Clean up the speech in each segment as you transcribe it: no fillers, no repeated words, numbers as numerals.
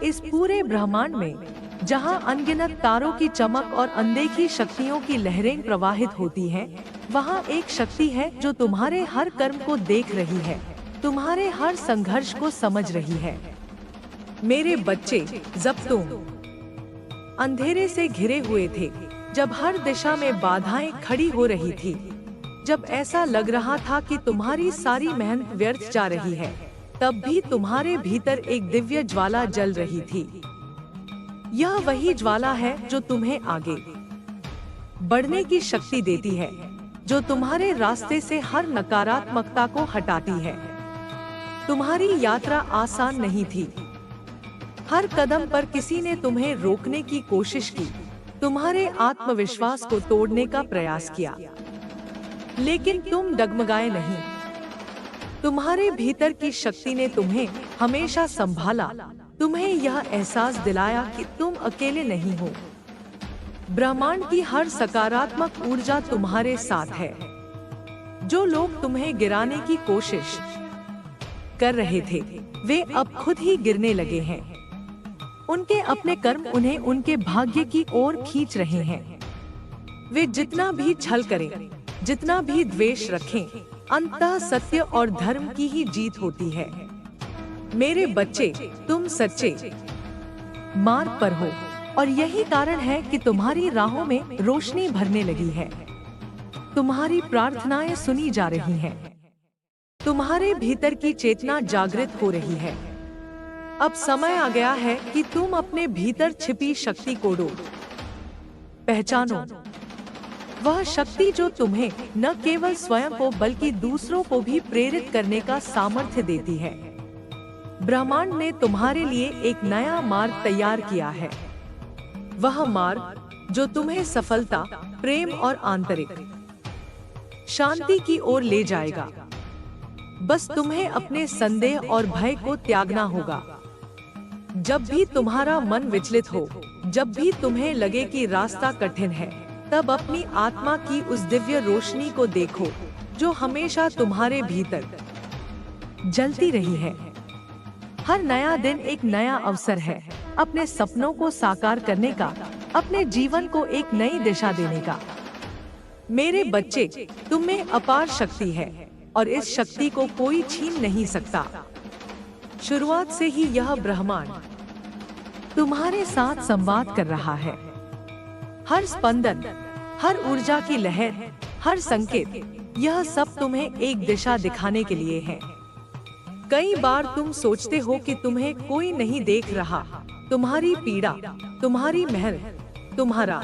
इस पूरे ब्रह्मांड में जहाँ अनगिनत तारों की चमक और अनदेखी शक्तियों की लहरें प्रवाहित होती हैं, वहाँ एक शक्ति है जो तुम्हारे हर कर्म को देख रही है, तुम्हारे हर संघर्ष को समझ रही है। मेरे बच्चे, जब तुम अंधेरे से घिरे हुए थे, जब हर दिशा में बाधाएं खड़ी हो रही थी, जब ऐसा लग रहा था कि तुम्हारी सारी मेहनत व्यर्थ जा रही है, तब भी तुम्हारे भीतर एक दिव्य ज्वाला जल रही थी। यह वही ज्वाला है जो तुम्हें आगे बढ़ने की शक्ति देती है, जो तुम्हारे रास्ते से हर नकारात्मकता को हटाती है। तुम्हारी यात्रा आसान नहीं थी। हर कदम पर किसी ने तुम्हें रोकने की कोशिश की, तुम्हारे आत्मविश्वास को तोड़ने का प्रयास किया, लेकिन तुम डगमगाए नहीं। तुम्हारे भीतर की शक्ति ने तुम्हें हमेशा संभाला, तुम्हें यह एहसास दिलाया कि तुम अकेले नहीं हो। ब्रह्मांड की हर सकारात्मक ऊर्जा तुम्हारे साथ है। जो लोग तुम्हें गिराने की कोशिश कर रहे थे, वे अब खुद ही गिरने लगे हैं। उनके अपने कर्म उन्हें उनके भाग्य की ओर खींच रहे हैं। वे जितना भी छल करें, जितना भी द्वेष रखें, अंततः सत्य और धर्म की ही जीत होती है। मेरे बच्चे, तुम सच्चे मार्ग पर हो और यही कारण है कि तुम्हारी राहों में रोशनी भरने लगी है। तुम्हारी प्रार्थनाएं सुनी जा रही हैं। तुम्हारे भीतर की चेतना जागृत हो रही है। अब समय आ गया है कि तुम अपने भीतर छिपी शक्ति को पहचानो। वह शक्ति जो तुम्हें न केवल स्वयं को बल्कि दूसरों को भी प्रेरित करने का सामर्थ्य देती है। ब्रह्मांड ने तुम्हारे लिए एक नया मार्ग तैयार किया है। वह मार्ग जो तुम्हें सफलता, प्रेम और आंतरिक शांति की ओर ले जाएगा। बस तुम्हें अपने संदेह और भय को त्यागना होगा। जब भी तुम्हारा मन विचलित हो, जब भी तुम्हें लगे कि रास्ता कठिन है, तब अपनी आत्मा की उस दिव्य रोशनी को देखो जो हमेशा तुम्हारे भीतर जलती रही है। हर नया दिन एक नया अवसर है अपने सपनों को साकार करने का, अपने जीवन को एक नई दिशा देने का। मेरे बच्चे, तुम में अपार शक्ति है और इस शक्ति को कोई छीन नहीं सकता। शुरुआत से ही यह ब्रह्मांड तुम्हारे साथ संवाद कर रहा है। हर स्पंदन, हर ऊर्जा की लहर, हर संकेत, यह सब तुम्हें एक दिशा दिखाने के लिए है। कई बार तुम सोचते हो कि तुम्हें कोई नहीं देख रहा, तुम्हारी पीड़ा, तुम्हारी मेहनत, तुम्हारा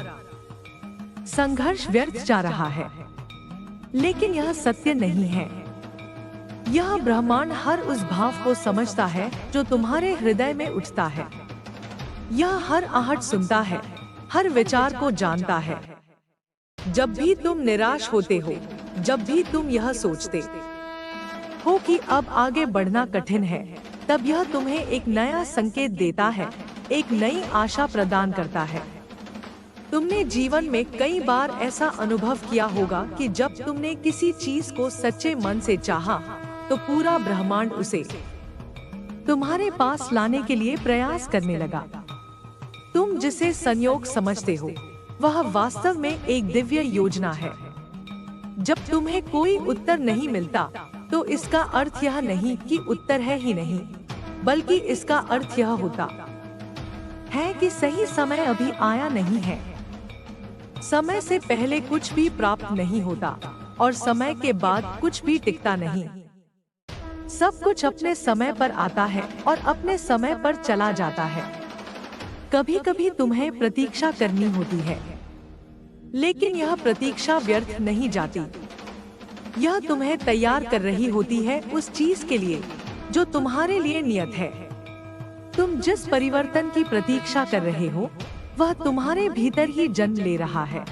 संघर्ष व्यर्थ जा रहा है, लेकिन यह सत्य नहीं है। यह ब्रह्मांड हर उस भाव को समझता है जो तुम्हारे हृदय में उठता है। यह हर आहट सुनता है, हर विचार को जानता है। जब भी तुम निराश होते हो, जब भी तुम यह सोचते हो कि अब आगे बढ़ना कठिन है, तब यह तुम्हें एक नया संकेत देता है, एक नई आशा प्रदान करता है। तुमने जीवन में कई बार ऐसा अनुभव किया होगा कि जब तुमने किसी चीज को सच्चे मन से चाहा, तो पूरा ब्रह्मांड उसे तुम्हारे पास लाने के लिए प्रयास करने लगा। तुम जिसे संयोग समझते हो, वह वास्तव में एक दिव्य योजना है। जब तुम्हें कोई उत्तर नहीं मिलता, तो इसका अर्थ यह नहीं कि उत्तर है ही नहीं, बल्कि इसका अर्थ यह होता है कि सही समय अभी आया नहीं है। समय से पहले कुछ भी प्राप्त नहीं होता और समय के बाद कुछ भी टिकता नहीं। सब कुछ अपने समय पर आता है और अपने समय पर चला जाता है। कभी कभी तुम्हें प्रतीक्षा करनी होती है, लेकिन यह प्रतीक्षा व्यर्थ नहीं जाती। यह तुम्हें तैयार कर रही होती है उस चीज के लिए जो तुम्हारे लिए नियत है। तुम जिस परिवर्तन की प्रतीक्षा कर रहे हो, वह तुम्हारे भीतर ही जन्म ले रहा है।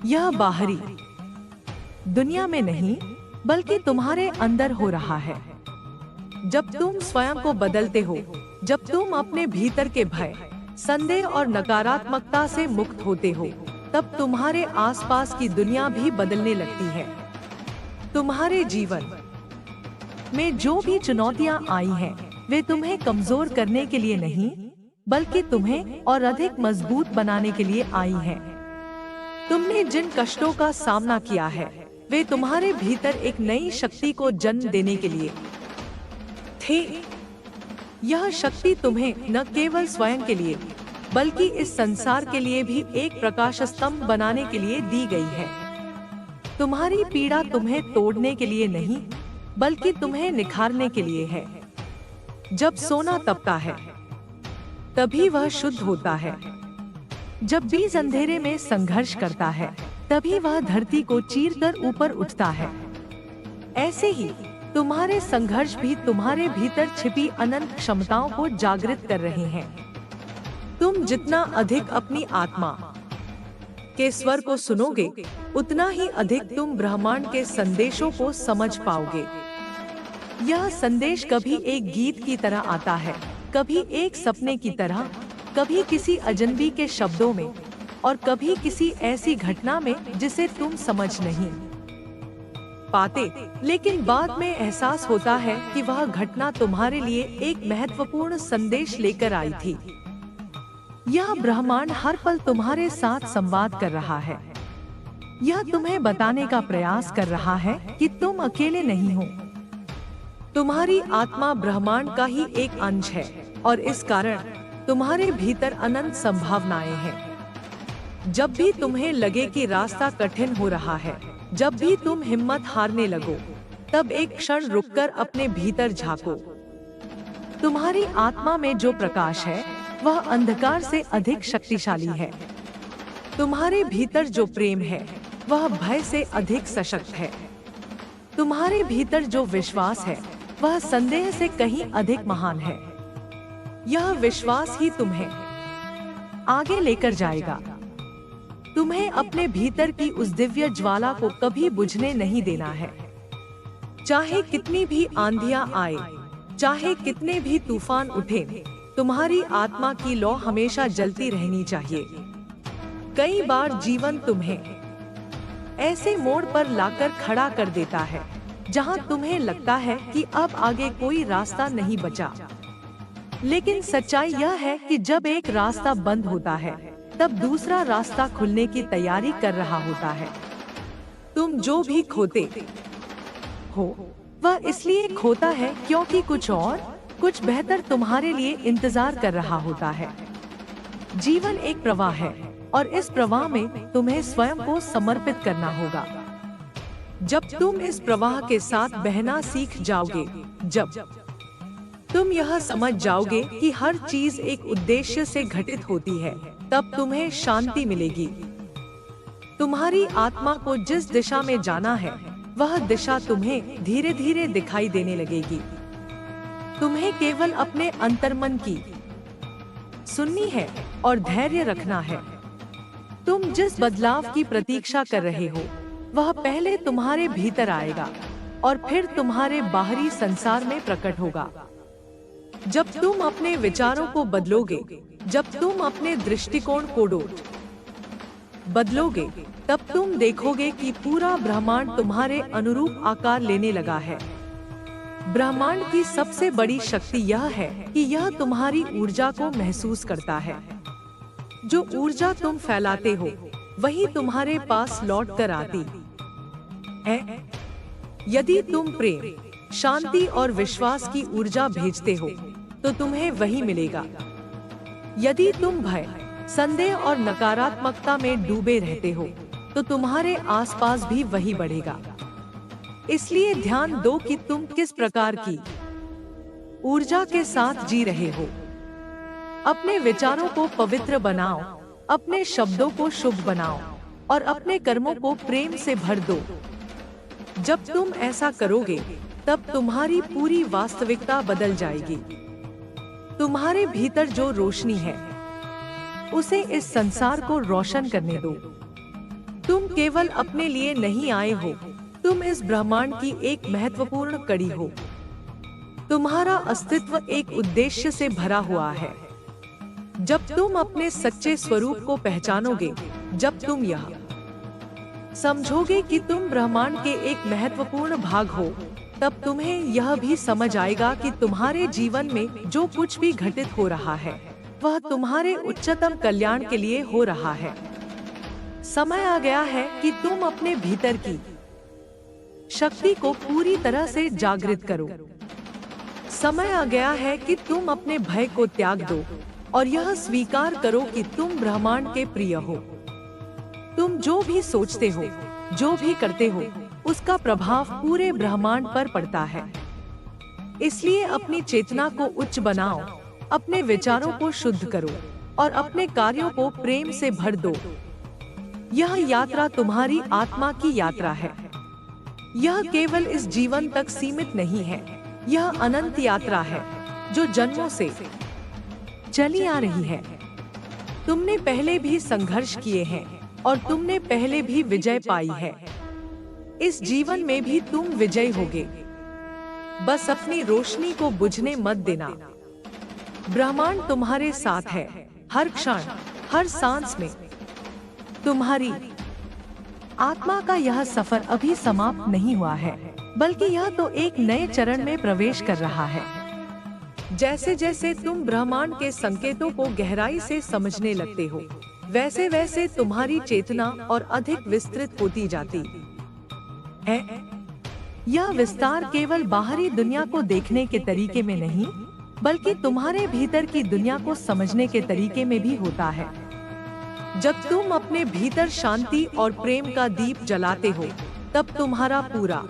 यह बाहरी दुनिया में नहीं, बल्कि तुम्हारे अंदर हो रहा है। जब तुम स्वयं को बदलते हो, जब तुम अपने भीतर के भय, संदेह और नकारात्मकता से मुक्त होते हो, तब तुम्हारे आसपास की दुनिया भी बदलने लगती है। तुम्हारे जीवन में जो भी चुनौतियां आई हैं, वे तुम्हें कमजोर करने के लिए नहीं, बल्कि तुम्हें और अधिक मजबूत बनाने के लिए आई हैं। तुमने जिन कष्टों का सामना किया है, वे तुम्हारे भीतर एक नई शक्ति को जन्म देने के लिए थे। यह शक्ति तुम्हें न केवल स्वयं के लिए, बल्कि इस संसार के लिए भी एक प्रकाश स्तंभ बनाने के लिए दी गई है। तुम्हारी पीड़ा तुम्हें तोड़ने के लिए नहीं, बल्कि तुम्हें निखारने के लिए है। जब सोना तपता है, तभी वह शुद्ध होता है। जब बीज अंधेरे में संघर्ष करता है, तभी वह धरती को चीरकर ऊपर उठता है। ऐसे ही तुम्हारे संघर्ष भी तुम्हारे भीतर छिपी अनंत क्षमताओं को जागृत कर रहे हैं। तुम जितना अधिक अपनी आत्मा के स्वर को सुनोगे, उतना ही अधिक तुम ब्रह्मांड के संदेशों को समझ पाओगे। यह संदेश कभी एक गीत की तरह आता है, कभी एक सपने की तरह, कभी किसी अजनबी के शब्दों में, और कभी किसी ऐसी घटना में जिसे तुम समझ नहीं पाते, लेकिन बाद में एहसास होता है कि वह घटना तुम्हारे लिए एक महत्वपूर्ण संदेश लेकर आई थी। यह ब्रह्मांड हर पल तुम्हारे साथ संवाद कर रहा है। यह तुम्हें बताने का प्रयास कर रहा है कि तुम अकेले नहीं हो। तुम्हारी आत्मा ब्रह्मांड का ही एक अंश है, और इस कारण तुम्हारे भीतर अनंत संभावनाएं हैं। जब भी तुम्हें लगे कि रास्ता कठिन हो रहा है, जब भी तुम हिम्मत हारने लगो, तब एक क्षण रुककर अपने भीतर झांको। तुम्हारी आत्मा में जो प्रकाश है, वह अंधकार से अधिक शक्तिशाली है। तुम्हारे भीतर जो प्रेम है, वह भय से अधिक सशक्त है। तुम्हारे भीतर जो विश्वास है, वह संदेह से कहीं अधिक महान है। यह विश्वास ही तुम्हें आगे लेकर जाएगा। तुम्हें अपने भीतर की उस दिव्य ज्वाला को कभी बुझने नहीं देना है। चाहे कितनी भी आंधियां आए, चाहे कितने भी तूफान उठे, तुम्हारी आत्मा की लौ हमेशा जलती रहनी चाहिए। कई बार जीवन तुम्हें ऐसे मोड़ पर लाकर खड़ा कर देता है, जहां तुम्हें लगता है कि अब आगे कोई रास्ता नहीं बचा। लेकिन सच्चाई यह है कि जब एक रास्ता बंद होता है, तब दूसरा रास्ता खुलने की तैयारी कर रहा होता है। तुम जो भी खोते हो, वह इसलिए खोता है क्योंकि कुछ बेहतर तुम्हारे लिए इंतजार कर रहा होता है। जीवन एक प्रवाह है, और इस प्रवाह में तुम्हें स्वयं को समर्पित करना होगा। जब तुम इस प्रवाह के साथ बहना सीख जाओगे, जब तुम यह समझ जाओगे कि हर चीज एक उद्देश्य से घटित होती है, तब तुम्हें शांति मिलेगी। तुम्हारी आत्मा को जिस दिशा में जाना है, वह दिशा तुम्हें धीरे धीरे दिखाई देने लगेगी। तुम्हें केवल अपने अंतर्मन की सुननी है और धैर्य रखना है। तुम जिस बदलाव की प्रतीक्षा कर रहे हो, वह पहले तुम्हारे भीतर आएगा और फिर तुम्हारे बाहरी संसार में प्रकट होगा। जब तुम अपने विचारों को बदलोगे, जब तुम अपने दृष्टिकोण को बदलोगे, तब तुम देखोगे कि पूरा ब्रह्मांड तुम्हारे अनुरूप आकार लेने लगा है। ब्रह्मांड की सबसे बड़ी शक्ति यह है कि यह तुम्हारी ऊर्जा को महसूस करता है। जो ऊर्जा तुम फैलाते हो, वही तुम्हारे पास लौट कर आती है। यदि तुम प्रेम, शांति और विश्वास की ऊर्जा भेजते हो, तो तुम्हें वही मिलेगा। यदि तुम भय, संदेह और नकारात्मकता में डूबे रहते हो, तो तुम्हारे आसपास भी वही बढ़ेगा। इसलिए ध्यान दो कि तुम किस प्रकार की ऊर्जा के साथ जी रहे हो। अपने विचारों को पवित्र बनाओ, अपने शब्दों को शुभ बनाओ और अपने कर्मों को प्रेम से भर दो। जब तुम ऐसा करोगे, तब तुम्हारी पूरी वास्तविकता बदल जाएगी। तुम्हारे भीतर जो रोशनी है, उसे इस संसार को रोशन करने दो। तुम केवल अपने लिए नहीं आए हो, तुम इस ब्रह्मांड की एक महत्वपूर्ण कड़ी हो। तुम्हारा अस्तित्व एक उद्देश्य से भरा हुआ है। जब तुम अपने सच्चे स्वरूप को पहचानोगे, जब तुम यह समझोगे कि तुम ब्रह्मांड के एक महत्वपूर्ण भाग हो, तब तुम्हें यह भी समझ आएगा कि तुम्हारे जीवन में जो कुछ भी घटित हो रहा है वह तुम्हारे उच्चतम कल्याण के लिए हो रहा है। समय आ गया है कि तुम अपने भीतर की शक्ति को पूरी तरह से जागृत करो। समय आ गया है कि तुम अपने भय को त्याग दो और यह स्वीकार करो कि तुम ब्रह्मांड के प्रिय हो। तुम जो भी सोचते हो, जो भी करते हो, उसका प्रभाव पूरे ब्रह्मांड पर पड़ता है। इसलिए अपनी चेतना को उच्च बनाओ, अपने विचारों को शुद्ध करो और अपने कार्यों को प्रेम से भर दो। यह यात्रा तुम्हारी आत्मा की यात्रा है। यह केवल इस जीवन तक सीमित नहीं है, यह अनंत यात्रा है जो जन्मों से चली आ रही है। तुमने पहले भी संघर्ष किए हैं और तुमने पहले भी विजय पाई है। इस जीवन में भी तुम विजयी होगे। बस अपनी रोशनी को बुझने मत देना। ब्रह्मांड तुम्हारे साथ है, हर क्षण, हर सांस में। तुम्हारी आत्मा का यह सफर अभी समाप्त नहीं हुआ है, बल्कि यह तो एक नए चरण में प्रवेश कर रहा है। जैसे जैसे तुम ब्रह्मांड के संकेतों को गहराई से समझने लगते हो, वैसे वैसे तुम्हारी चेतना और अधिक विस्तृत होती जाती है। यह विस्तार केवल बाहरी दुनिया को देखने के तरीके में नहीं, बल्कि तुम्हारे भीतर की दुनिया को समझने के तरीके में भी होता है। जब तुम अपने भीतर शांति और प्रेम का दीप जलाते हो, तब तुम्हारा पूरा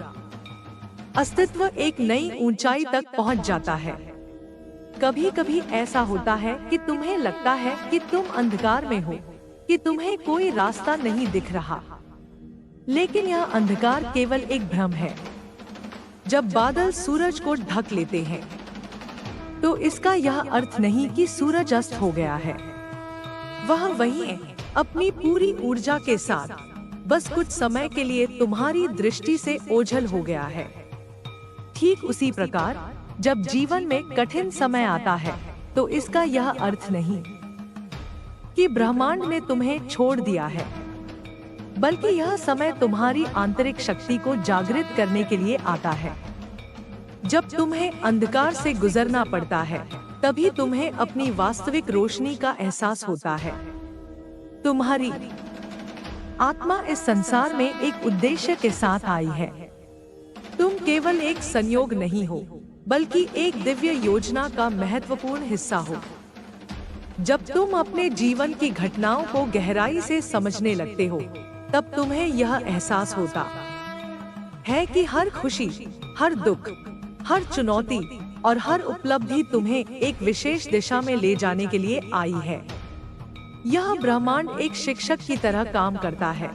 अस्तित्व एक नई ऊंचाई तक पहुंच जाता है। कभी कभी ऐसा होता है कि तुम्हें लगता है कि तुम अंधकार में हो, कि तुम्हें कोई रास्ता नहीं दिख रहा। लेकिन यह अंधकार केवल एक भ्रम है। जब बादल सूरज को ढक लेते हैं, तो इसका यह अर्थ नहीं कि सूरज अस्त हो गया है। वह वही है, अपनी पूरी ऊर्जा के साथ, बस कुछ समय के लिए तुम्हारी दृष्टि से ओझल हो गया है। ठीक उसी प्रकार जब जीवन में कठिन समय आता है, तो इसका यह अर्थ नहीं कि ब्रह्मांड ने तुम्हें छोड़ दिया है, बल्कि यह समय तुम्हारी आंतरिक शक्ति को जागृत करने के लिए आता है। जब तुम्हें अंधकार से गुजरना पड़ता है, तभी तुम्हें अपनी वास्तविक रोशनी का एहसास होता है। तुम्हारी आत्मा इस संसार में एक उद्देश्य के साथ आई है। तुम केवल एक संयोग नहीं हो, बल्कि एक दिव्य योजना का महत्वपूर्ण हिस्सा हो। जब तुम अपने जीवन की घटनाओं को गहराई से समझने लगते हो, तब तुम्हें यह एहसास होता है कि हर खुशी, हर दुख, हर चुनौती और हर उपलब्धि तुम्हें एक विशेष दिशा में ले जाने के लिए आई है। यह ब्रह्मांड एक शिक्षक की तरह काम करता है,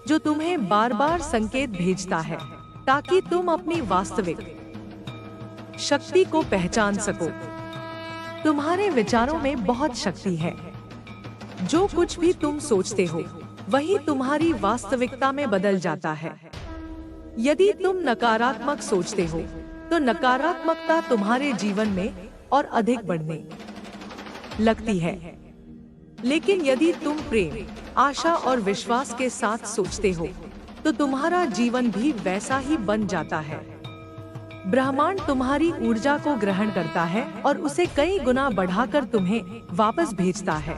जो तुम्हें बार बार संकेत भेजता है, ताकि तुम अपनी वास्तविक शक्ति को पहचान सको। तुम्हारे विचारों में बहुत शक्ति है। जो कुछ भी तुम सोचते हो, वही तुम्हारी वास्तविकता में बदल जाता है। यदि तुम नकारात्मक सोचते हो, तो नकारात्मकता तुम्हारे जीवन में और अधिक बढ़ने लगती है। लेकिन यदि तुम प्रेम, आशा और विश्वास के साथ सोचते हो, तो तुम्हारा जीवन भी वैसा ही बन जाता है। ब्रह्मांड तुम्हारी ऊर्जा को ग्रहण करता है और उसे कई गुना बढ़ाकर तुम्हें वापस भेजता है।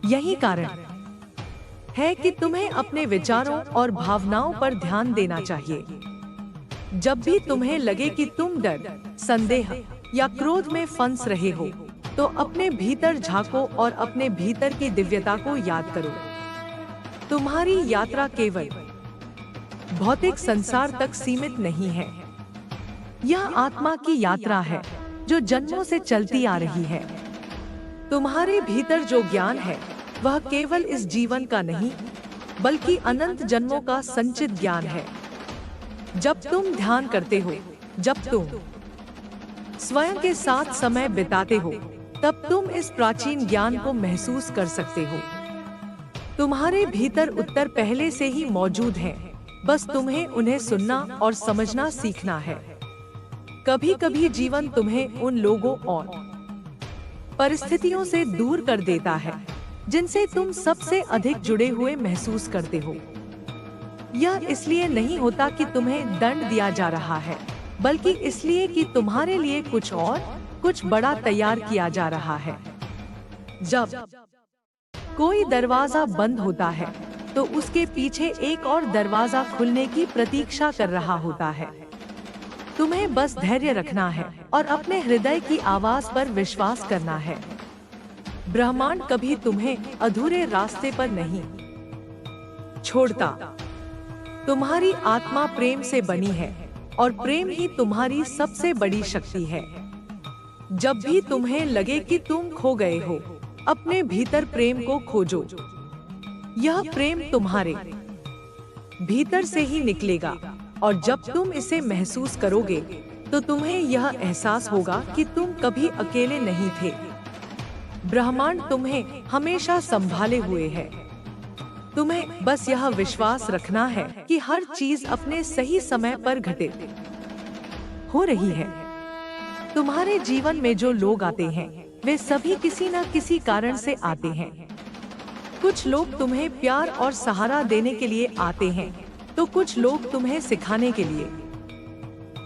यही कारण है कि तुम्हें अपने विचारों और भावनाओं पर ध्यान देना चाहिए। जब भी तुम्हें लगे कि तुम डर, संदेह या क्रोध में फंस रहे हो, तो अपने भीतर झांको और अपने भीतर की दिव्यता को याद करो। तुम्हारी यात्रा केवल भौतिक संसार तक सीमित नहीं है। यह आत्मा की यात्रा है, जो जन्मों से चलती आ रही है। तुम्हारे भीतर जो ज्ञान है, वह केवल इस जीवन का नहीं, बल्कि अनंत जन्मों का संचित ज्ञान है। जब तुम ध्यान करते हो, जब तुम स्वयं के साथ समय बिताते हो, तब तुम इस प्राचीन ज्ञान को महसूस कर सकते हो। तुम्हारे भीतर उत्तर पहले से ही मौजूद हैं, बस तुम्हें उन्हें सुनना और समझना सीखना है। कभी कभी जीवन तुम्हें उन लोगों और परिस्थितियों से दूर कर देता है, जिनसे तुम सबसे अधिक जुड़े हुए महसूस करते हो। यह इसलिए नहीं होता कि तुम्हें दंड दिया जा रहा है, बल्कि इसलिए कि तुम्हारे लिए कुछ बड़ा तैयार किया जा रहा है। जब कोई दरवाजा बंद होता है तो उसके पीछे एक और दरवाजा खुलने की प्रतीक्षा कर रहा होता है। तुम्हें बस धैर्य रखना है और अपने हृदय की आवाज पर विश्वास करना है। ब्रह्मांड कभी तुम्हें अधूरे रास्ते पर नहीं छोड़ता। तुम्हारी आत्मा प्रेम से बनी है और प्रेम ही तुम्हारी सबसे बड़ी शक्ति है। जब भी तुम्हें लगे कि तुम खो गए हो, अपने भीतर प्रेम को खोजो। यह प्रेम तुम्हारे भीतर से ही निकलेगा और जब तुम इसे महसूस करोगे तो तुम्हें यह एहसास होगा कि तुम कभी अकेले नहीं थे। ब्रह्मांड तुम्हें हमेशा संभाले हुए है। तुम्हें बस यह विश्वास रखना है कि हर चीज अपने सही समय पर घटित हो रही है। तुम्हारे जीवन में जो लोग आते हैं वे सभी किसी न किसी कारण से आते हैं। कुछ लोग तुम्हें प्यार और सहारा देने के लिए आते हैं तो कुछ लोग तुम्हें सिखाने के लिए।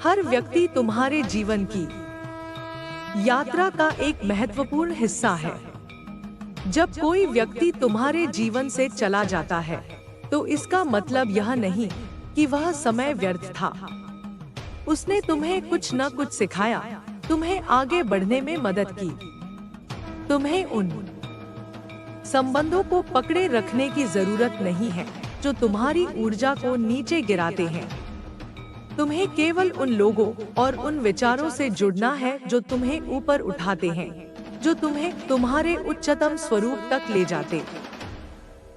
हर व्यक्ति तुम्हारे जीवन की यात्रा का एक महत्वपूर्ण हिस्सा है। जब कोई व्यक्ति तुम्हारे जीवन से चला जाता है तो इसका मतलब यह नहीं कि वह समय व्यर्थ था। उसने तुम्हें कुछ न कुछ सिखाया, तुम्हें आगे बढ़ने में मदद की। तुम्हें उन संबंधों को पकड़े रखने की जरूरत नहीं है जो तुम्हारी ऊर्जा को नीचे गिराते हैं। तुम्हें केवल उन लोगों और उन विचारों से जुड़ना है जो तुम्हें ऊपर उठाते हैं, जो तुम्हें तुम्हारे उच्चतम स्वरूप तक ले जाते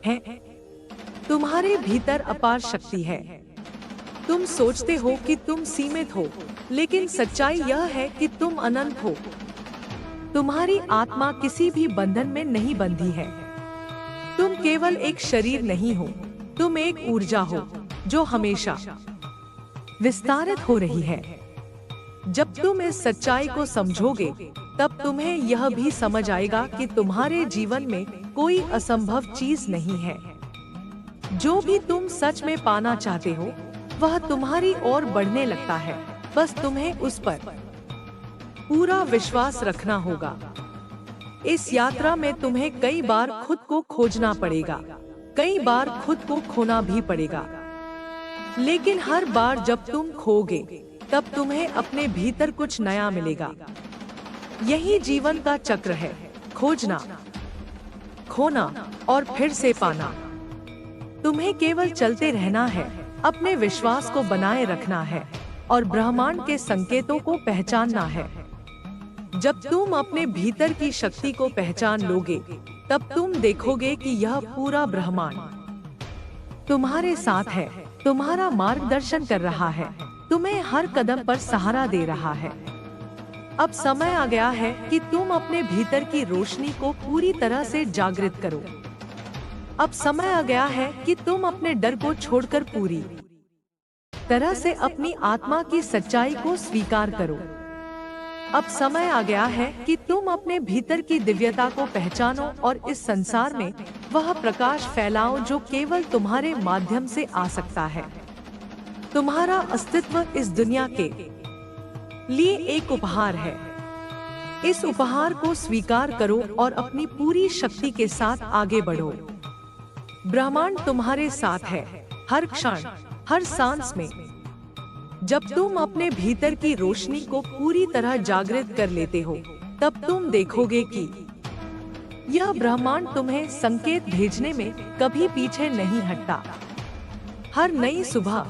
हैं। तुम्हारे भीतर अपार शक्ति है। तुम सोचते हो कि तुम सीमित हो, लेकिन सच्चाई यह है कि तुम अनंत हो। तुम्हारी आत्मा किसी भी बंधन में नहीं बंधी है। तुम केवल एक शरीर नहीं हो, तुम एक ऊर्जा हो जो हमेशा विस्तारित हो रही है। जब तुम इस सच्चाई को समझोगे तब तुम्हें यह भी समझ आएगा कि तुम्हारे जीवन में कोई असंभव चीज नहीं है। जो भी तुम सच में पाना चाहते हो वह तुम्हारी ओर बढ़ने लगता है। बस तुम्हें उस पर पूरा विश्वास रखना होगा। इस यात्रा में तुम्हें कई बार खुद को खोजना पड़ेगा, कई बार खुद को खोना भी पड़ेगा, लेकिन हर बार जब तुम खोगे तब तुम्हें अपने भीतर कुछ नया मिलेगा। यही जीवन का चक्र है, खोजना, खोना और फिर से पाना। तुम्हें केवल चलते रहना है, अपने विश्वास को बनाए रखना है और ब्रह्मांड के संकेतों को पहचानना है। जब तुम अपने भीतर की शक्ति को पहचान लोगे तब तुम देखोगे कि यह पूरा ब्रह्मांड तुम्हारे साथ है, तुम्हारा मार्गदर्शन कर रहा है, तुम्हें हर कदम पर सहारा दे रहा है। अब समय आ गया है कि तुम अपने भीतर की रोशनी को पूरी तरह से जागृत करो। अब समय आ गया है कि तुम अपने डर को छोड़कर पूरी तरह से अपनी आत्मा की सच्चाई को स्वीकार करो। अब समय आ गया है कि तुम अपने भीतर की दिव्यता को पहचानो और इस संसार में वह प्रकाश फैलाओ जो केवल तुम्हारे माध्यम से आ सकता है। तुम्हारा अस्तित्व इस दुनिया के लिए एक उपहार है। इस उपहार को स्वीकार करो और अपनी पूरी शक्ति के साथ आगे बढ़ो। ब्रह्मांड तुम्हारे साथ है, हर क्षण, हर सांस में। जब तुम अपने भीतर की रोशनी को पूरी तरह जागृत कर लेते हो तब तुम देखोगे कि यह ब्रह्मांड तुम्हें संकेत भेजने में कभी पीछे नहीं हटता। हर नई सुबह,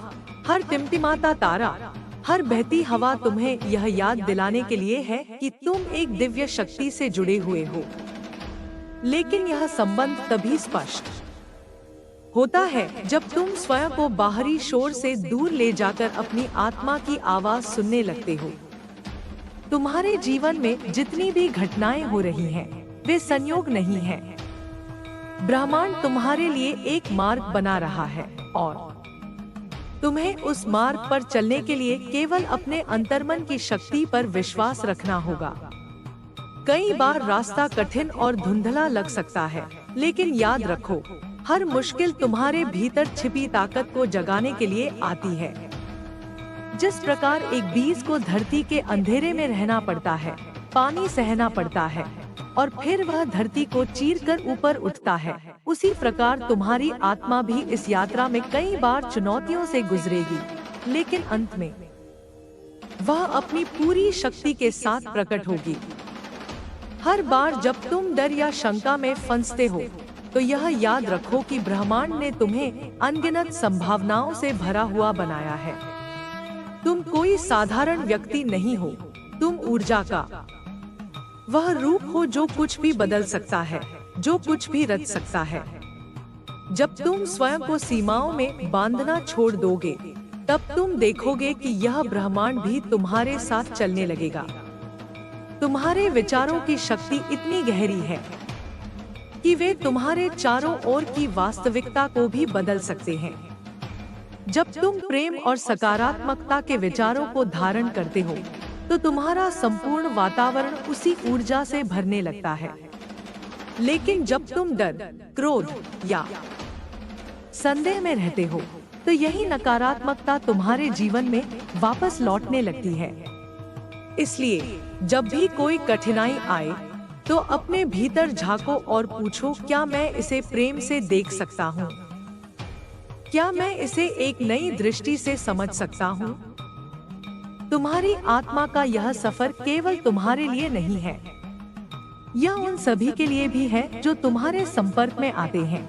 हर टिमटिमाता तारा, हर बहती हवा तुम्हें यह याद दिलाने के लिए है कि तुम एक दिव्य शक्ति से जुड़े हुए हो। लेकिन यह संबंध तभी स्पष्ट होता है जब तुम स्वयं को बाहरी शोर से दूर ले जाकर अपनी आत्मा की आवाज सुनने लगते हो। तुम्हारे जीवन में जितनी भी घटनाएं हो रही हैं, वे संयोग नहीं हैं। ब्रह्मांड तुम्हारे लिए एक मार्ग बना रहा है और तुम्हें उस मार्ग पर चलने के लिए केवल अपने अंतर्मन की शक्ति पर विश्वास रखना होगा। कई बार रास्ता कठिन और धुंधला लग सकता है, लेकिन याद रखो, हर मुश्किल तुम्हारे भीतर छिपी ताकत को जगाने के लिए आती है। जिस प्रकार एक बीज को धरती के अंधेरे में रहना पड़ता है, पानी सहना पड़ता है और फिर वह धरती को चीरकर ऊपर उठता है, उसी प्रकार तुम्हारी आत्मा भी इस यात्रा में कई बार चुनौतियों से गुजरेगी, लेकिन अंत में वह अपनी पूरी शक्ति के साथ प्रकट होगी। हर बार जब तुम डर या शंका में फंसते हो, तो यह याद रखो कि ब्रह्मांड ने तुम्हें अनगिनत संभावनाओं से भरा हुआ बनाया है। तुम कोई साधारण व्यक्ति नहीं हो, तुम ऊर्जा का वह रूप हो जो कुछ भी बदल सकता है, जो कुछ भी रच सकता है। जब तुम स्वयं को सीमाओं में बांधना छोड़ दोगे, तब तुम देखोगे कि यह ब्रह्मांड भी तुम्हारे साथ चलने लगेगा। तुम्हारे विचारों की शक्ति इतनी गहरी है कि वे तुम्हारे चारों ओर की वास्तविकता को भी बदल सकते हैं। जब तुम प्रेम और सकारात्मकता के विचारों को धारण करते हो, तो तुम्हारा संपूर्ण वातावरण उसी ऊर्जा से भरने लगता है। लेकिन जब तुम डर, क्रोध या संदेह में रहते हो, तो यही नकारात्मकता तुम्हारे जीवन में वापस लौटने लगती है। इसलिए जब भी कोई कठिनाई आए, तो अपने भीतर झांको और पूछो, क्या मैं इसे प्रेम से देख सकता हूँ? क्या मैं इसे एक नई दृष्टि से समझ सकता हूँ? तुम्हारी आत्मा का यह सफर केवल तुम्हारे लिए नहीं है, यह उन सभी के लिए भी है जो तुम्हारे संपर्क में आते हैं।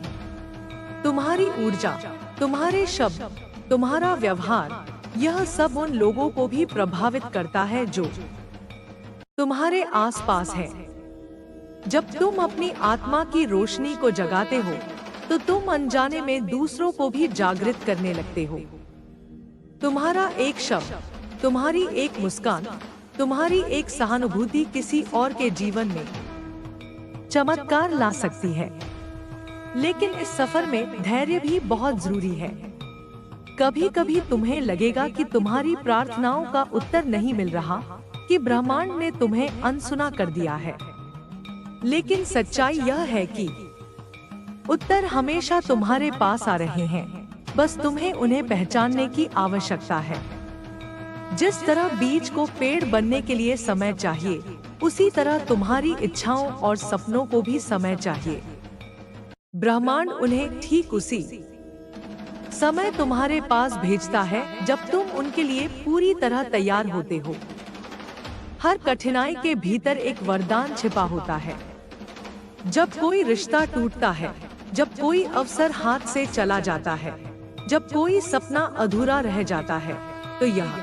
तुम्हारी ऊर्जा, तुम्हारे शब्द, तुम्हारा व्यवहार, यह सब उन लोगों को भी प्रभावित करता है जो तुम्हारे आसपास है। जब तुम अपनी आत्मा की रोशनी को जगाते हो, तो तुम अनजाने में दूसरों को भी जागृत करने लगते हो। तुम्हारा एक शब्द, तुम्हारी एक मुस्कान, तुम्हारी एक सहानुभूति किसी और के जीवन में चमत्कार ला सकती है। लेकिन इस सफर में धैर्य भी बहुत जरूरी है। कभी कभी तुम्हें लगेगा कि तुम्हारी प्रार्थनाओं का उत्तर नहीं मिल रहा, कि ब्रह्मांड ने तुम्हें अनसुना कर दिया है। लेकिन सच्चाई यह है कि उत्तर हमेशा तुम्हारे पास आ रहे हैं, बस तुम्हें उन्हें पहचानने की आवश्यकता है। जिस तरह बीज को पेड़ बनने के लिए समय चाहिए, उसी तरह तुम्हारी इच्छाओं और सपनों को भी समय चाहिए। ब्रह्मांड उन्हें ठीक उसी समय तुम्हारे पास भेजता है जब तुम उनके लिए पूरी तरह तैयार होते हो। हर कठिनाई के भीतर एक वरदान छिपा होता है। जब कोई रिश्ता टूटता है, जब कोई अवसर हाथ से चला जाता है, जब कोई सपना अधूरा रह जाता है, तो यह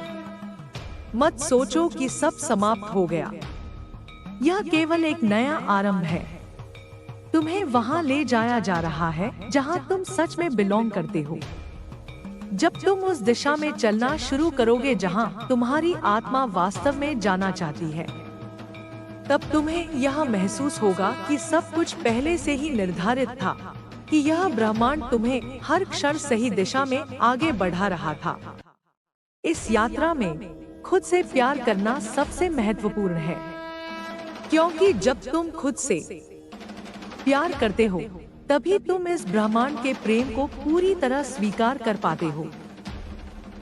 मत सोचो कि सब समाप्त हो गया। यह केवल एक नया आरंभ है। तुम्हें वहां ले जाया जा रहा है जहां तुम सच में बिलोंग करते हो। जब तुम उस दिशा में चलना शुरू करोगे जहां तुम्हारी आत्मा वास्तव में जाना चाहती है, तब तुम्हें यह महसूस होगा कि सब कुछ पहले से ही निर्धारित था, कि यह ब्रह्मांड तुम्हें हर क्षण सही दिशा में आगे बढ़ा रहा था। इस यात्रा में खुद से प्यार करना सबसे महत्वपूर्ण है, क्योंकि जब तुम खुद से प्यार करते हो, तभी तुम इस ब्रह्मांड के प्रेम को पूरी तरह स्वीकार कर पाते हो।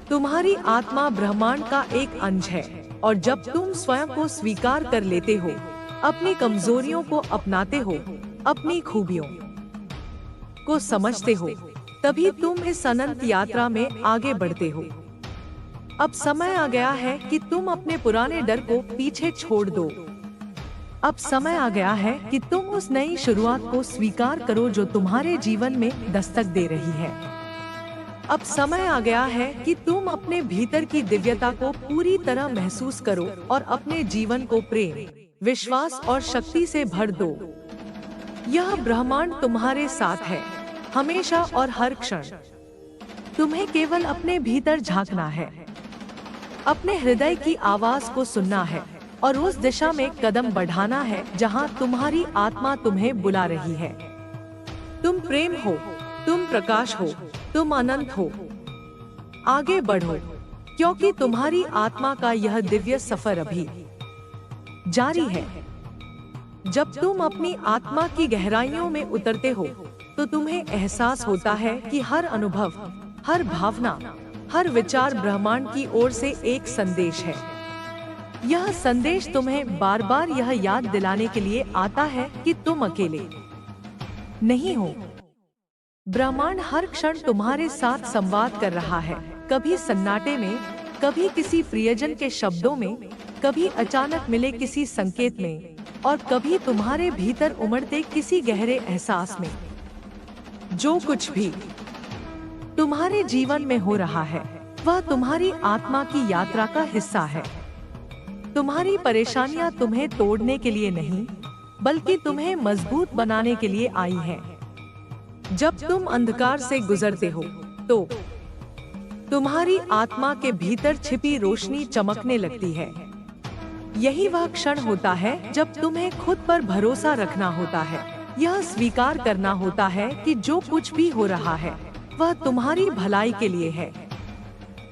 तुम्हारी आत्मा ब्रह्मांड का एक अंश है, और जब तुम स्वयं को स्वीकार कर लेते हो, अपनी कमजोरियों को अपनाते हो, अपनी खूबियों को समझते हो, तभी तुम इस अनंत यात्रा में आगे बढ़ते हो। अब समय आ गया है कि तुम अपने पुराने डर को पीछे छोड़ दो। अब समय आ गया है कि तुम उस नई शुरुआत को स्वीकार करो जो तुम्हारे जीवन में दस्तक दे रही है। अब समय आ गया है कि तुम अपने भीतर की दिव्यता को पूरी तरह महसूस करो और अपने जीवन को प्रेम, विश्वास और शक्ति से भर दो। यह ब्रह्मांड तुम्हारे साथ है, हमेशा और हर क्षण। तुम्हें केवल अपने भीतर झांकना है, अपने हृदय की आवाज को सुनना है और उस दिशा में कदम बढ़ाना है जहां तुम्हारी आत्मा तुम्हें बुला रही है। तुम प्रेम हो, तुम प्रकाश हो, तुम अनंत हो। आगे बढ़ो, क्योंकि तुम्हारी आत्मा का यह दिव्य सफर अभी जारी है। जब तुम अपनी आत्मा की गहराइयों में उतरते हो, तो तुम्हें एहसास होता है कि हर अनुभव, हर भावना, हर विचार ब्रह्मांड की ओर से एक संदेश है। यह संदेश तुम्हें बार बार यह याद दिलाने के लिए आता है कि तुम अकेले नहीं हो। ब्रह्मांड हर क्षण तुम्हारे साथ संवाद कर रहा है, कभी सन्नाटे में, कभी किसी प्रियजन के शब्दों में, कभी अचानक मिले किसी संकेत में, और कभी तुम्हारे भीतर उमड़ते किसी गहरे एहसास में। जो कुछ भी तुम्हारे जीवन में हो रहा है वह तुम्हारी आत्मा की यात्रा का हिस्सा है। तुम्हारी परेशानियां तुम्हें तोड़ने के लिए नहीं, बल्कि तुम्हें मजबूत बनाने के लिए आई हैं। जब तुम अंधकार से गुजरते हो तो तुम्हारी आत्मा के भीतर छिपी रोशनी चमकने लगती है। यही वह क्षण होता है जब तुम्हें खुद पर भरोसा रखना होता है, यह स्वीकार करना होता है कि जो कुछ भी हो रहा है वह तुम्हारी भलाई के लिए है।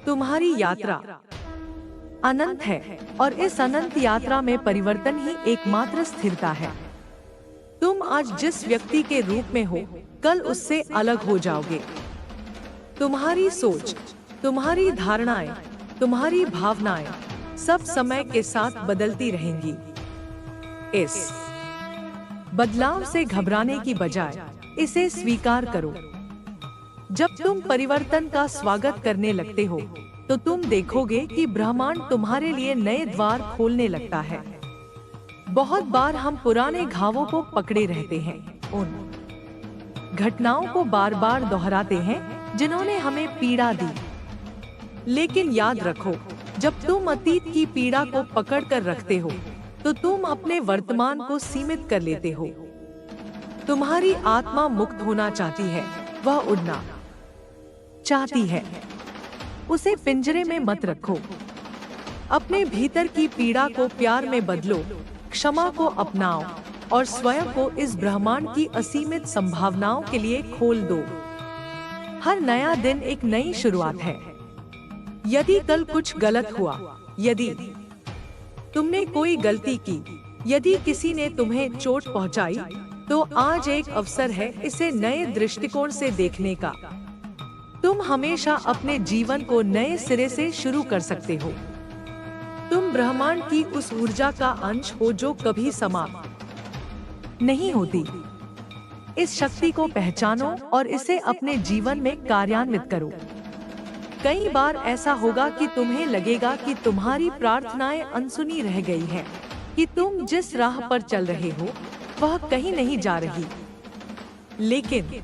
तुम्हारी यात्रा अनंत है और इस अनंत यात्रा में परिवर्तन ही एकमात्र स्थिरता है। तुम आज जिस व्यक्ति के रूप में हो, कल उससे अलग हो जाओगे। तुम्हारी सोच, तुम्हारी धारणाएं, तुम्हारी भावनाएं सब समय के साथ बदलती रहेंगी। इस बदलाव से घबराने की बजाय इसे स्वीकार करो। जब तुम परिवर्तन का स्वागत करने लगते हो तो तुम देखोगे कि ब्रह्मांड तुम्हारे लिए नए द्वार खोलने लगता है। बहुत बार हम पुराने घावों को पकड़े रहते हैं, उन घटनाओं को बार बार दोहराते हैं जिन्होंने हमें पीड़ा दी। लेकिन याद रखो, जब तुम अतीत की पीड़ा को पकड़ कर रखते हो तो तुम अपने वर्तमान को सीमित कर लेते हो। तुम्हारी आत्मा मुक्त होना चाहती है, वह उड़ना चाहती है। उसे पिंजरे में मत रखो। अपने भीतर की पीड़ा को प्यार में बदलो, क्षमा को अपनाओ और स्वयं को इस ब्रह्मांड की असीमित संभावनाओं के लिए खोल दो। हर नया दिन एक नई शुरुआत है। यदि कल कुछ गलत हुआ, यदि तुमने कोई गलती की, यदि किसी ने तुम्हें चोट पहुंचाई, तो आज एक अवसर है इसे नए दृष्टिकोण से देखने का। तुम हमेशा अपने जीवन को नए सिरे से शुरू कर सकते हो। तुम ब्रह्मांड की उस ऊर्जा का अंश हो जो कभी समाप्त नहीं होती। इस शक्ति को पहचानो और इसे अपने जीवन में कार्यान्वित करो। कई बार ऐसा होगा कि तुम्हें लगेगा कि तुम्हारी प्रार्थनाएं अनसुनी रह गई हैं, कि तुम जिस राह पर चल रहे हो वह कहीं नहीं जा रही। लेकिन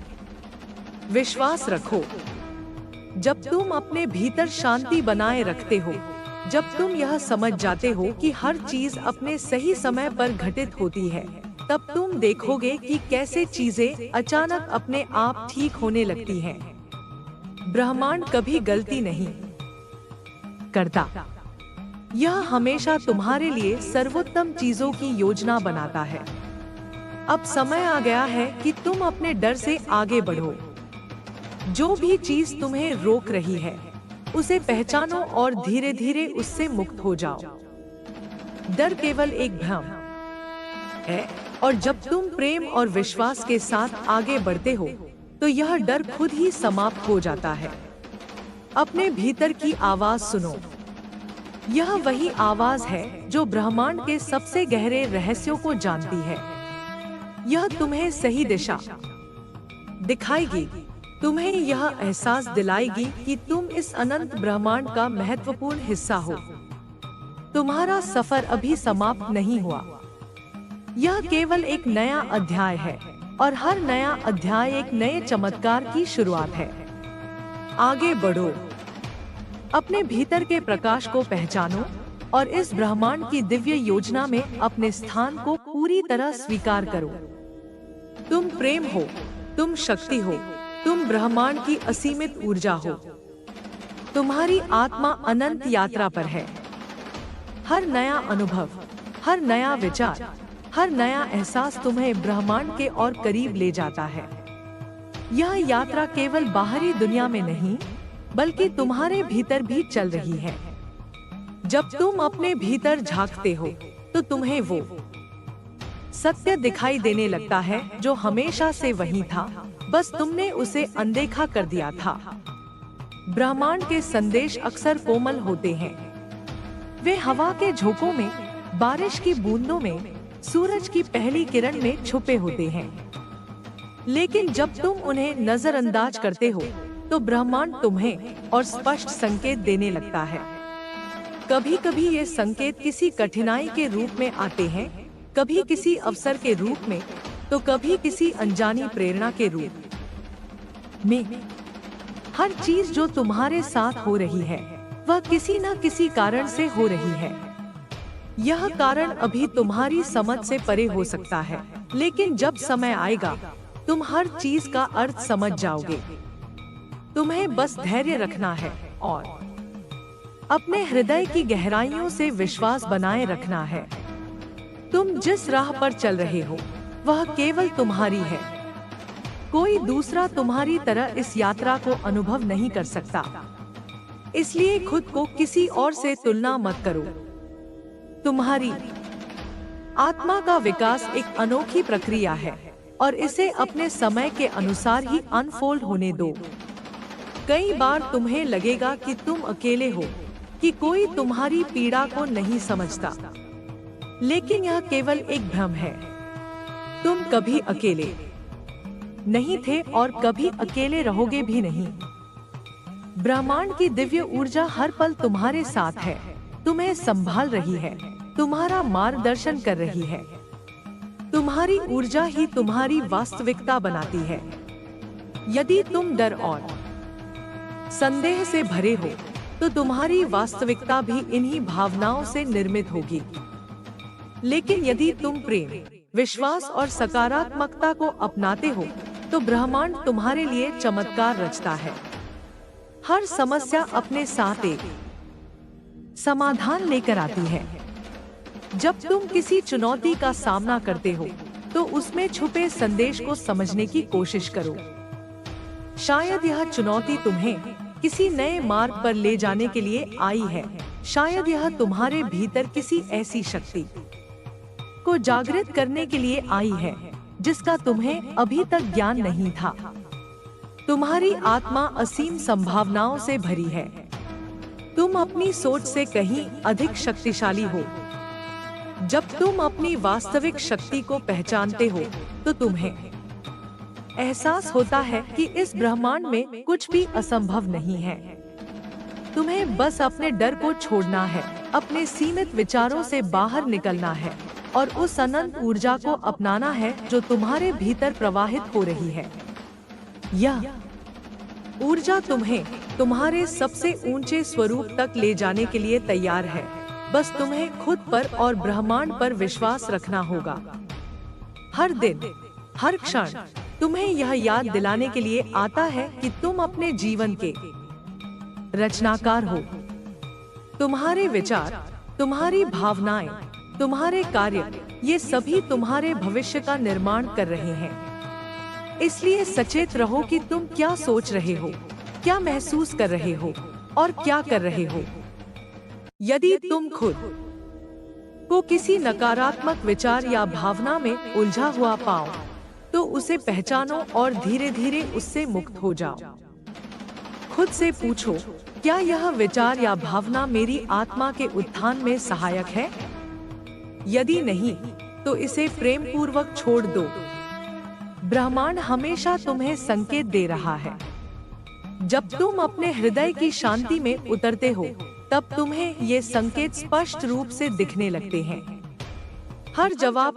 विश्वास रखो, जब तुम अपने भीतर शांति बनाए रखते हो, जब तुम यह समझ जाते हो कि हर चीज अपने सही समय पर घटित होती है, तब तुम देखोगे कि कैसे चीजें अचानक अपने आप ठीक होने लगती हैं। ब्रह्मांड कभी गलती नहीं करता। यह हमेशा तुम्हारे लिए सर्वोत्तम चीजों की योजना बनाता है। अब समय आ गया है कि तुम अपने डर से आगे बढ़ो। जो भी चीज तुम्हें रोक रही है, उसे पहचानो और धीरे धीरे उससे मुक्त हो जाओ। डर केवल एक भ्रम है, और जब तुम प्रेम और विश्वास के साथ आगे बढ़ते हो, तो यह डर खुद ही समाप्त हो जाता है। अपने भीतर की आवाज सुनो। यह वही आवाज है जो ब्रह्मांड के सबसे गहरे रहस्यों को जानती है। यह तुम्हें सही दिशा दिखाएगी, तुम्हें यह एहसास दिलाएगी कि तुम इस अनंत ब्रह्मांड का महत्वपूर्ण हिस्सा हो। तुम्हारा सफर अभी समाप्त नहीं हुआ। यह केवल एक नया अध्याय है, और हर नया अध्याय एक नए चमत्कार की शुरुआत है। आगे बढ़ो, अपने भीतर के प्रकाश को पहचानो और इस ब्रह्मांड की दिव्य योजना में अपने स्थान को पूरी तरह स्वीकार करो। तुम प्रेम हो, तुम शक्ति हो, तुम ब्रह्मांड की असीमित ऊर्जा हो। तुम्हारी आत्मा अनंत यात्रा पर है। हर नया अनुभव, हर नया विचार, हर नया एहसास तुम्हें ब्रह्मांड के और करीब ले जाता है। यह यात्रा केवल बाहरी दुनिया में नहीं, बल्कि तुम्हारे भीतर भी चल रही है। जब तुम अपने भीतर झांकते हो, तो तुम्हें वो सत्य दिखाई देने लगता है जो हमेशा से वही था, बस तुमने उसे अनदेखा कर दिया था। ब्रह्मांड के संदेश अक्सर कोमल होते हैं। वे हवा के झोंकों में, बारिश की बूंदों में, सूरज की पहली किरण में छुपे होते हैं। लेकिन जब तुम उन्हें नजरअंदाज करते हो तो ब्रह्मांड तुम्हें और स्पष्ट संकेत देने लगता है। कभी कभी ये संकेत किसी कठिनाई के रूप में आते हैं, कभी किसी अवसर के रूप में, तो कभी किसी अनजानी प्रेरणा के रूप में। हर चीज जो तुम्हारे साथ हो रही है वह किसी न किसी कारण से हो रही है। यह कारण अभी तुम्हारी समझ से परे हो सकता है, लेकिन जब समय आएगा तुम हर चीज का अर्थ समझ जाओगे। तुम्हें बस धैर्य रखना है और अपने हृदय की गहराइयों से विश्वास बनाए रखना है। तुम जिस राह पर चल रहे हो वह केवल तुम्हारी है। कोई दूसरा तुम्हारी तरह इस यात्रा को अनुभव नहीं कर सकता, इसलिए खुद को किसी और से तुलना मत करो। तुम्हारी आत्मा का विकास एक अनोखी प्रक्रिया है और इसे अपने समय के अनुसार ही अनफोल्ड होने दो। कई बार तुम्हें लगेगा कि तुम अकेले हो, कि कोई तुम्हारी पीड़ा को नहीं समझता, लेकिन यह केवल एक भ्रम है। तुम कभी अकेले नहीं थे और कभी अकेले रहोगे भी नहीं। ब्रह्मांड की दिव्य ऊर्जा हर पल तुम्हारे साथ है, तुम्हें संभाल रही है, तुम्हारा मार्गदर्शन कर रही है। तुम्हारी ऊर्जा ही तुम्हारी वास्तविकता बनाती है। यदि तुम डर और संदेह से भरे हो तो तुम्हारी वास्तविकता भी इन्हीं भावनाओं से निर्मित होगी। लेकिन यदि तुम प्रेम, विश्वास और सकारात्मकता को अपनाते हो तो ब्रह्मांड तुम्हारे लिए चमत्कार रचता है। हर समस्या अपने साथ एक समाधान लेकर आती है। जब तुम किसी चुनौती का सामना करते हो तो उसमें छुपे संदेश को समझने की कोशिश करो। शायद यह चुनौती तुम्हें किसी नए मार्ग पर ले जाने के लिए आई है। शायद यह तुम्हारे भीतर किसी ऐसी शक्ति को जागृत करने के लिए आई है जिसका तुम्हें अभी तक ज्ञान नहीं था। तुम्हारी आत्मा असीम संभावनाओं से भरी है। तुम अपनी सोच से कहीं अधिक शक्तिशाली हो। जब तुम अपनी वास्तविक शक्ति को पहचानते हो तो तुम्हें एहसास होता है कि इस ब्रह्मांड में कुछ भी असंभव नहीं है। तुम्हें बस अपने डर को छोड़ना है, अपने सीमित विचारों से बाहर निकलना है और उस अनंत ऊर्जा को अपनाना है जो तुम्हारे भीतर प्रवाहित हो रही है। यह ऊर्जा तुम्हें तुम्हारे सबसे ऊंचे स्वरूप तक ले जाने के लिए तैयार है। बस तुम्हें खुद पर और ब्रह्मांड पर विश्वास रखना होगा। हर दिन, हर क्षण तुम्हें यह याद दिलाने के लिए आता है कि तुम अपने जीवन के रचनाकार हो। तुम्हारे विचार, तुम्हारी भावनाएं, तुम्हारे कार्य, ये सभी तुम्हारे भविष्य का निर्माण कर रहे हैं। इसलिए सचेत रहो कि तुम क्या सोच रहे हो, क्या महसूस कर रहे हो और क्या कर रहे हो। यदि तुम खुद को किसी नकारात्मक विचार या भावना में उलझा हुआ पाओ तो उसे पहचानो और धीरे धीरे उससे मुक्त हो जाओ। खुद से पूछो, क्या यह विचार या भावना मेरी आत्मा के उत्थान में सहायक है? यदि नहीं, तो इसे प्रेम पूर्वक छोड़ दो। ब्रह्मांड हमेशा तुम्हें संकेत दे रहा है। जब तुम अपने हृदय की शांति में उतरते हो, तब तुम्हें ये संकेत स्पष्ट रूप से दिखने लगते हैं। हर जवाब